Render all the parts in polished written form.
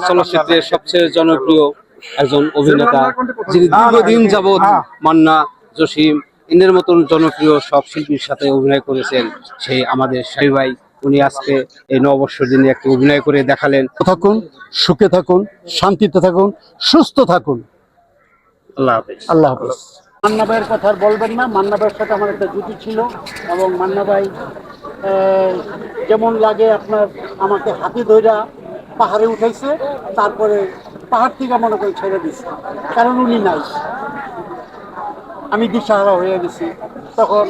চলচ্চিত্রের সবচেয়ে জনপ্রিয় একজন অভিনেতা, যিনি দীর্ঘদিন যাবৎ মান্না, জসিম এদের মতন জনপ্রিয় সব শিল্পীর সাথে অভিনয় করেছেন, সেই আমাদের শাহী ভাই। উনি আজকে এই নববর্ষের দিনে একটি অভিনয় করে দেখালেন। থাকুন, সুখে থাকুন, শান্তিতে থাকুন, সুস্থ থাকুন। আল্লাহ হাফেজ। আল্লাহ হাফেজ। মান্না ভাইয়ের কথা আর বলবেন না। মান্না ভাইয়ের সাথে আমার একটা জুটি ছিল এবং মান্না ভাই যেমন লাগে আপনার আমাকে হাতে ধইরা পাহাড়ে উঠাইছে, তারপরে পাহাড় থেকে মনে করে ছেড়ে দিচ্ছে, কারণ উনি নাই। আমি দিশাহারা হয়ে গেছি। তখন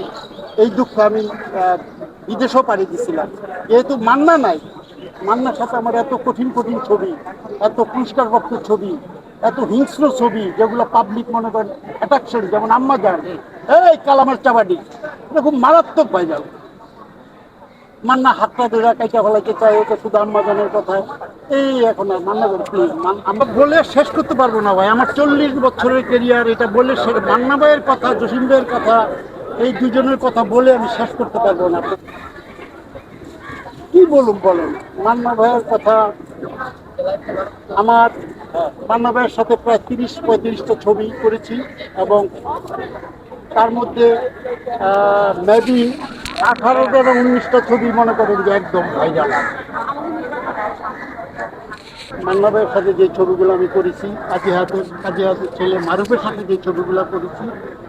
এই দুঃখে আমি বিদেশেও পাড়ি দিয়েছিলাম, যেহেতু মান্না নাই। মান্নার সাথে আমার এত কঠিন কঠিন ছবি, এত পুরস্কারপ্রাপ্ত ছবি, এত হিংস্র ছবি যেগুলো পাবলিক মনে করেন অ্যাট্রাকশন, যেমন আম্মা জান, এই কালামের চাবাডি, এটা খুব মারাত্মক ভাইরাল। মান্না হাতটা ধরে কাইটা ফেলাইতে চাই, ওটা শুধু আম্মা জানের কথা। এই এখন আর মান্না করে প্লিজ, আমরা বলে শেষ করতে পারবো না ভাই। আমার 40 বছরের কেরিয়ার, এটা বলে মান্না ভাইয়ের কথা, জসিম ভাইয়ের কথা, এই দুজনের কথা বলে আমি শেষ করতে পারবো না। কি বলুন বলেন, মান্না ভাইয়ের কথা। আমার মান্না ভাইয়ের সাথে প্রায় 30-35টা ছবি করেছি এবং তার মধ্যে মেবি 18টা এবং 19টা ছবি মনে করেন যে একদম ভাইরাল। মান্না ভাইয়ের সাথে যে ছবিগুলো আমি করেছি, কাজী হাতের ছেলে মারুফের সাথে যে ছবিগুলো করেছি,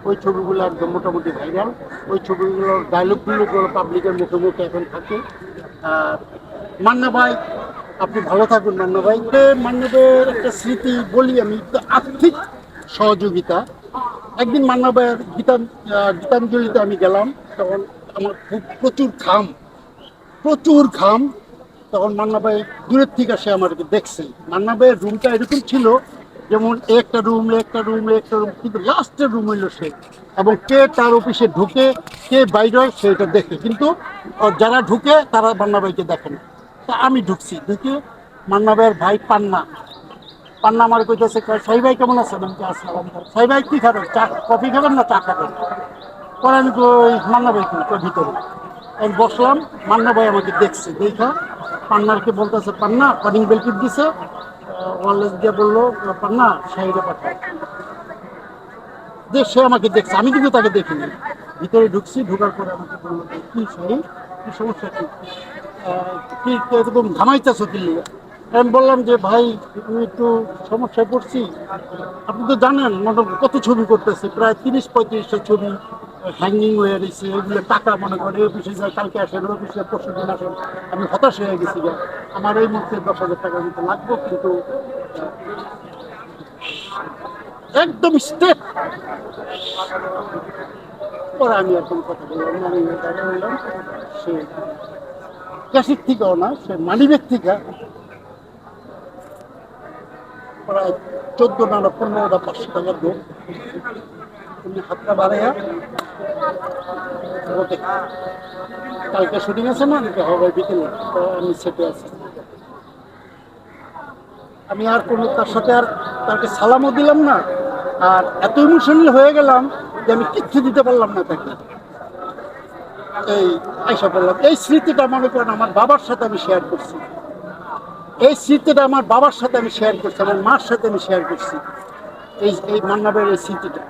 ওই ছবিগুলো একদম মোটামুটি ভাইরাল। ওই ছবিগুলোর ডায়লগগুলো পাবলিকের মুখে মুখে এখন থাকে। মান্না ভাই, আপনি ভালো থাকুন মান্না ভাই। মান্না ভাইয়ের একটা স্মৃতি বলি আমি, আর্থিক সহযোগিতা। একদিন মান্না ভাইয়ের গীতাঞ্জলিতে আমি গেলাম, তখন আমার খুব প্রচুর ঘাম। তখন মান্না ভাই দূরের থেকে সে আমাকে দেখছে। মান্না ভাইয়ের রুমটা এরকম ছিল, যেমন একটা রুম, কিন্তু লাস্টের রুম হইল সে, এবং কে তার অফিসে ঢুকে কে বাইরে হয় সেটা দেখে, কিন্তু যারা ঢুকে তারা মান্না ভাইকে দেখে না। তা আমি ঢুকছি, ঢুকে মান্না ভাইয়ের ভাই পান্না আমার কইতেছে, সাই ভাই কেমন আছেন? আমি আসসালাম। সাই ভাই কি খাবেন, চা কফি খাবেন না চা খাবেন? পরে আমি মান্না ভাই ভিতরে আমি বসলাম। মান্না ভাই আমাকে দেখছে, দেখা পান্নারকে বলতেছে, পান্না কলিং বেল টিপ দিছে, ওয়ারলেস দিয়ে বললো, পান্না শাহিরে পাঠায়। সে আমাকে দেখছে, আমি কিন্তু তাকে দেখিনি। ভিতরে ঢুকছি, ঢোকার পরে আমাকে বললো, কি শাহি, কি সমস্যা, কি এরকম ঘামাইতেছো কি? আমি বললাম যে ভাই আমি একটু সমস্যায় পড়ছি। আপনি তো জানেন কত ছবি করতেছে, প্রায় 30-35টা ছবি হ্যাঙ্গিং হয়ে গেছে। এগুলো টাকা মনে করে অফিসে যায়, কালকে আসেন, অফিসে পরশু দিন আসেন। আমি হতাশ হয়ে গেছি, আমার এই মুহূর্তে 10,000 টাকার মতো লাগবে, কিন্তু একদম স্টেপ। পরে আমি এখন কথা বললাম, আমি বললাম সে ক্যাশির থেকেও না, সে মানিব্যাগ থেকে প্রায় 14 না 15টা 500 টাকার নোট তুমি হাতটা বাড়াইয়া ওকে, কালকে শুটিং আছে না, হবে বিকেলে, আমি সেটে আছি। আমি আর কোনো তার সাথে আর তাকে সালামও দিলাম না, আর এত ইমোশনাল হয়ে গেলাম যে আমি কিচ্ছু দিতে পারলাম না তাকে। এই আইসা বললাম, এই স্মৃতিটা মনে করেন আমার বাবার সাথে আমি শেয়ার করছি। এই স্মৃতিটা আমার বাবার সাথে আমি শেয়ার করছি, আমার মার সাথে আমি শেয়ার করছি। এই মান্না ভাইয়ের এই স্মৃতিটা।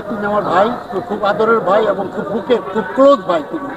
তিনি আমার ভাই, খুব আদরের ভাই এবং খুব বুকের, খুব ক্লোজ ভাই তিনি।